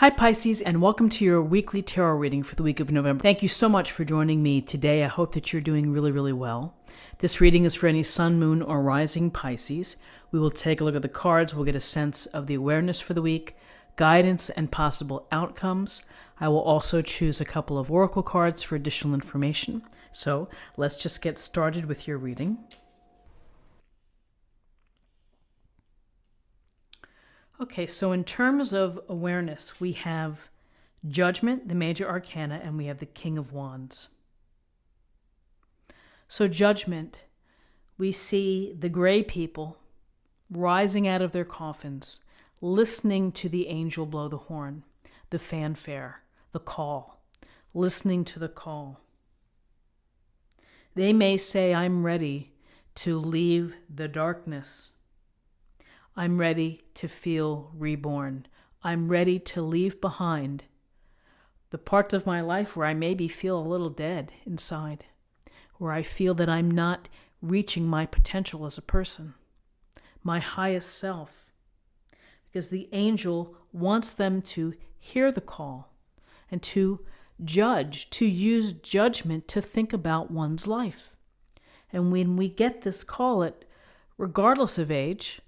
Hi Pisces, and welcome to your weekly tarot reading for the week of November. Thank you so much for joining me today. I hope that you're doing really well. This reading is for any sun, moon, or rising Pisces. We will take a look at the cards. We'll get a sense of the awareness for the week, guidance, and possible outcomes. I will also choose a couple of oracle cards for additional information. So let's just get started with your reading. Okay, so in terms of awareness, we have Judgment, the major arcana, and we have the King of Wands. So Judgment, we see the gray people rising out of their coffins, listening to the angel blow the horn, the fanfare, the call, listening to the call. They may say, I'm ready to leave the darkness. I'm ready to feel reborn. I'm ready to leave behind the part of my life where I maybe feel a little dead inside, where I feel that I'm not reaching my potential as a person, my highest self, because the angel wants them to hear the call and to judge, to use judgment to think about one's life. And when we get this call, regardless of age,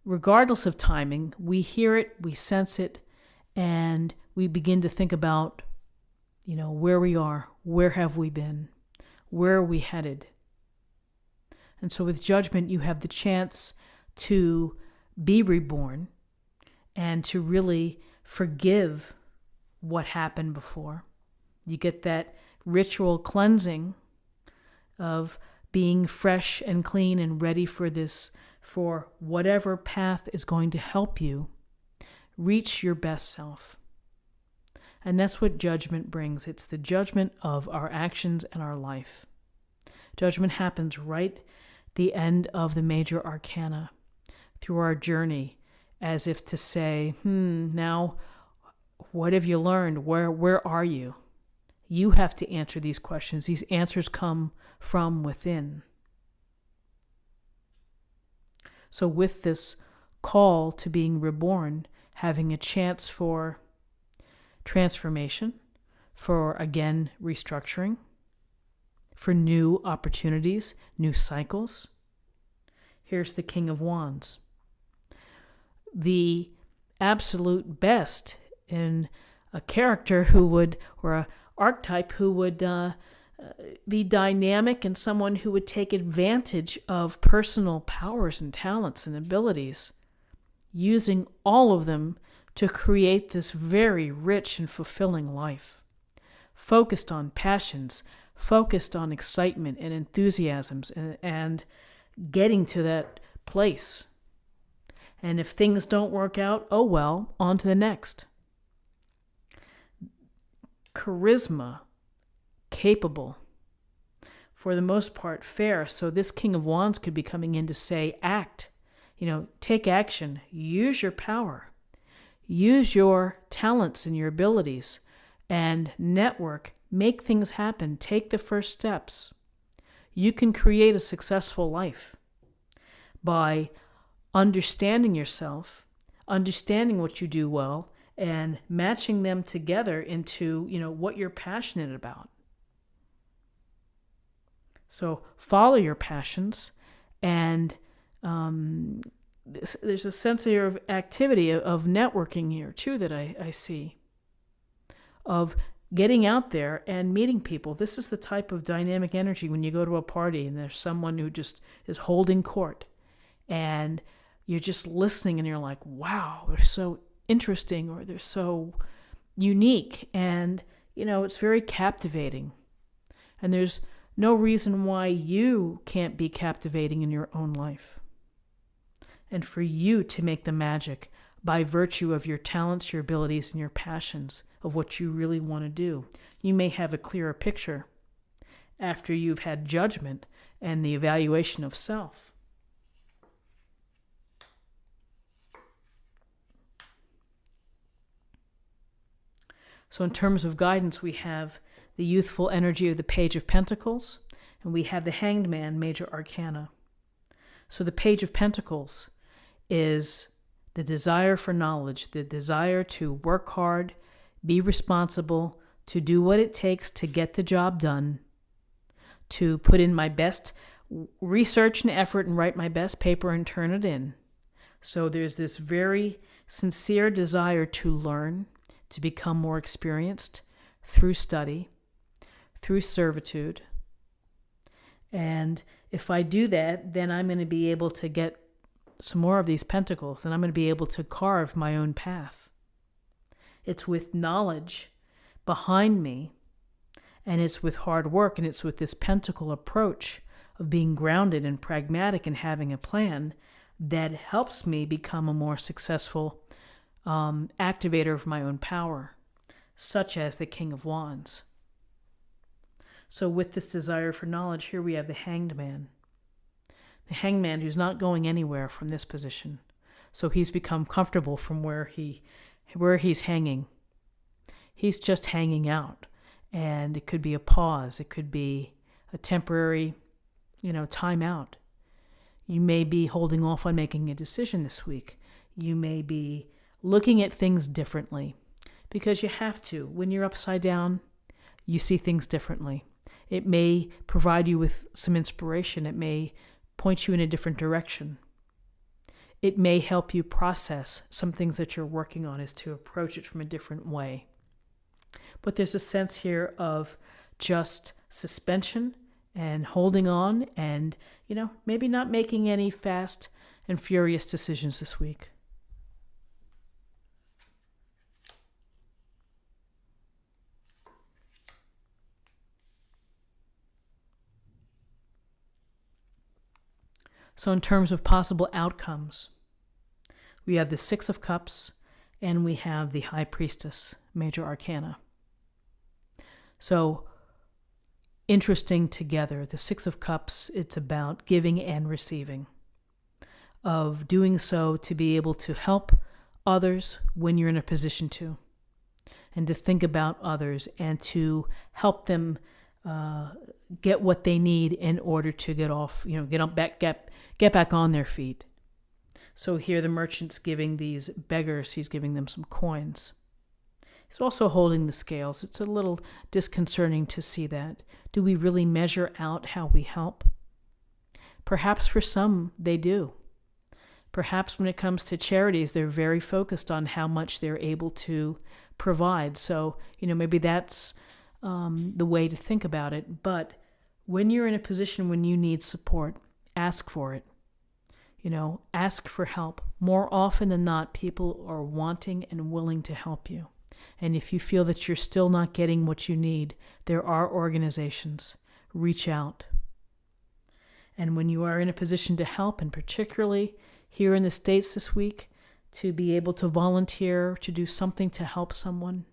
regardless of timing, we hear it, we sense it, and we begin to think about, where we are, where have we been, where are we headed. And so with Judgment, you have the chance to be reborn and to really forgive what happened before. You get that ritual cleansing of being fresh and clean and ready for whatever path is going to help you reach your best self. And that's what Judgment brings. It's the judgment of our actions and our life. Judgment happens right at the end of the major arcana through our journey, as if to say, now what have you learned? Where are you? You have to answer these questions. These answers come from within. So with this call to being reborn, having a chance for transformation, for, again, restructuring, for new opportunities, new cycles, here's the King of Wands. The absolute best in a character or an archetype who would be dynamic and someone who would take advantage of personal powers and talents and abilities, using all of them to create this very rich and fulfilling life, focused on passions, focused on excitement and enthusiasms, and getting to that place. And if things don't work out, oh well, on to the next. Charisma, capable, for the most part fair. So this King of Wands could be coming in to say, act, take action, use your power, use your talents and your abilities, and network, make things happen, take the first steps. You can create a successful life by understanding yourself, understanding what you do well, and matching them together into, what you're passionate about. So follow your passions, and there's a sense of activity, of networking here too that I see, of getting out there and meeting people. This is the type of dynamic energy when you go to a party and there's someone who just is holding court, and you're just listening and you're like, wow, they're so interesting, or they're so unique, and it's very captivating, and there's no reason why you can't be captivating in your own life, and for you to make the magic by virtue of your talents, your abilities, and your passions of what you really want to do. You may have a clearer picture after you've had Judgment and the evaluation of self. So in terms of guidance, we have the youthful energy of the Page of Pentacles, and we have the Hanged Man, major arcana. So the Page of Pentacles is the desire for knowledge, the desire to work hard, be responsible, to do what it takes to get the job done, to put in my best research and effort and write my best paper and turn it in. So there's this very sincere desire to learn, to become more experienced through study, through servitude. And if I do that, then I'm going to be able to get some more of these pentacles, and I'm going to be able to carve my own path. It's with knowledge behind me, and it's with hard work, and it's with this pentacle approach of being grounded and pragmatic and having a plan that helps me become a more successful activator of my own power, such as the King of Wands. So with this desire for knowledge, here we have the Hanged Man. The Hanged Man who's not going anywhere from this position. So he's become comfortable from where he's hanging. He's just hanging out. And it could be a pause. It could be a temporary, time out. You may be holding off on making a decision this week. You may be looking at things differently because you have to. When you're upside down, you see things differently. It may provide you with some inspiration. It may point you in a different direction. It may help you process some things that you're working on, is to approach it from a different way. But there's a sense here of just suspension and holding on and, maybe not making any fast and furious decisions this week. So in terms of possible outcomes, we have the Six of Cups and we have the High Priestess, Major Arcana. So interesting together. The Six of Cups, it's about giving and receiving, of doing so to be able to help others when you're in a position to, and to think about others and to help them get what they need in order to get back on their feet. So here the merchant's giving these beggars, he's giving them some coins. He's also holding the scales. It's a little disconcerting to see that. Do we really measure out how we help? Perhaps for some they do. Perhaps when it comes to charities, they're very focused on how much they're able to provide. So, maybe that's the way to think about it. But when you're in a position when you need support, ask for it. Ask for help. More often than not, people are wanting and willing to help you. And if you feel that you're still not getting what you need, there are organizations. Reach out. And when you are in a position to help, and particularly here in the States this week, to be able to volunteer, to do something to help someone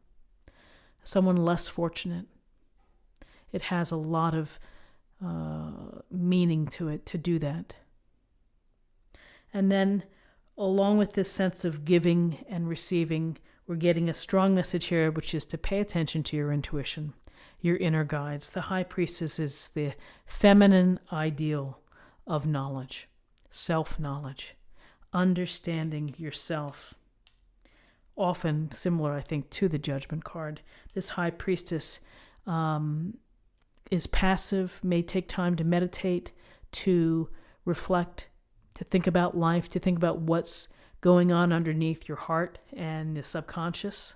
less fortunate, it has a lot of meaning to it to do that. And then along with this sense of giving and receiving, we're getting a strong message here, which is to pay attention to your intuition, your inner guides. The High Priestess is the feminine ideal of knowledge, self-knowledge, understanding yourself. Often similar, I think, to the Judgment card. This High Priestess is passive, may take time to meditate, to reflect, to think about life, to think about what's going on underneath your heart and the subconscious.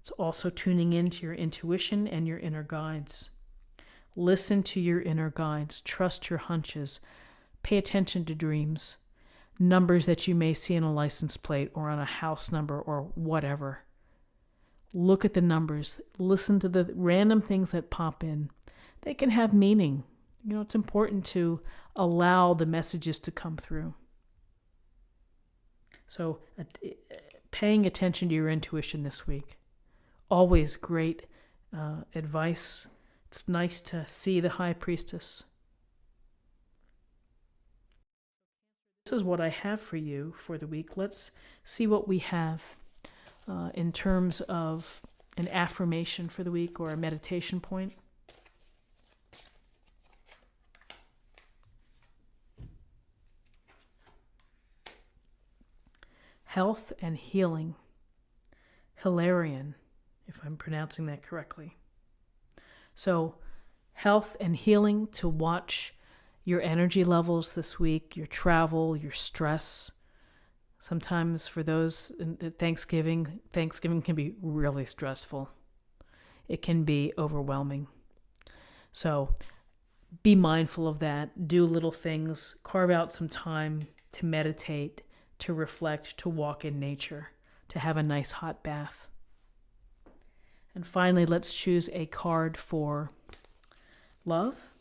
It's also tuning into your intuition and your inner guides. Listen to your inner guides. Trust your hunches. Pay attention to dreams, numbers that you may see on a license plate or on a house number or whatever. Look at the numbers. Listen to the random things that pop in. They can have meaning. It's important to allow the messages to come through. So paying attention to your intuition this week. Always great advice. It's nice to see the High Priestess. This is what I have for you for the week. Let's see what we have in terms of an affirmation for the week or a meditation point. health and healing. Hilarion, if I'm pronouncing that correctly. So, health and healing to watch your energy levels this week, your travel, your stress. Sometimes for those at Thanksgiving can be really stressful. It can be overwhelming. So be mindful of that. Do little things. Carve out some time to meditate, to reflect, to walk in nature, to have a nice hot bath. And finally, let's choose a card for love.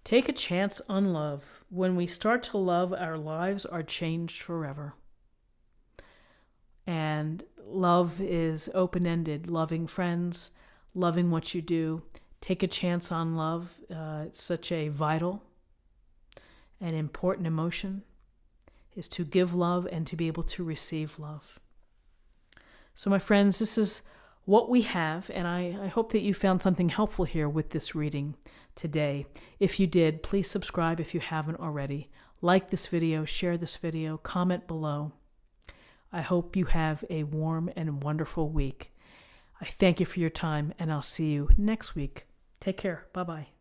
Take a chance on love. When we start to love, our lives are changed forever. And love is open-ended. Loving friends, loving what you do. Take a chance on love. It's such a vital and important emotion, is to give love and to be able to receive love. So my friends, this is what we have, and I hope that you found something helpful here with this reading today. If you did, please subscribe if you haven't already. Like this video, share this video, comment below. I hope you have a warm and wonderful week. I thank you for your time, and I'll see you next week. Take care. Bye-bye.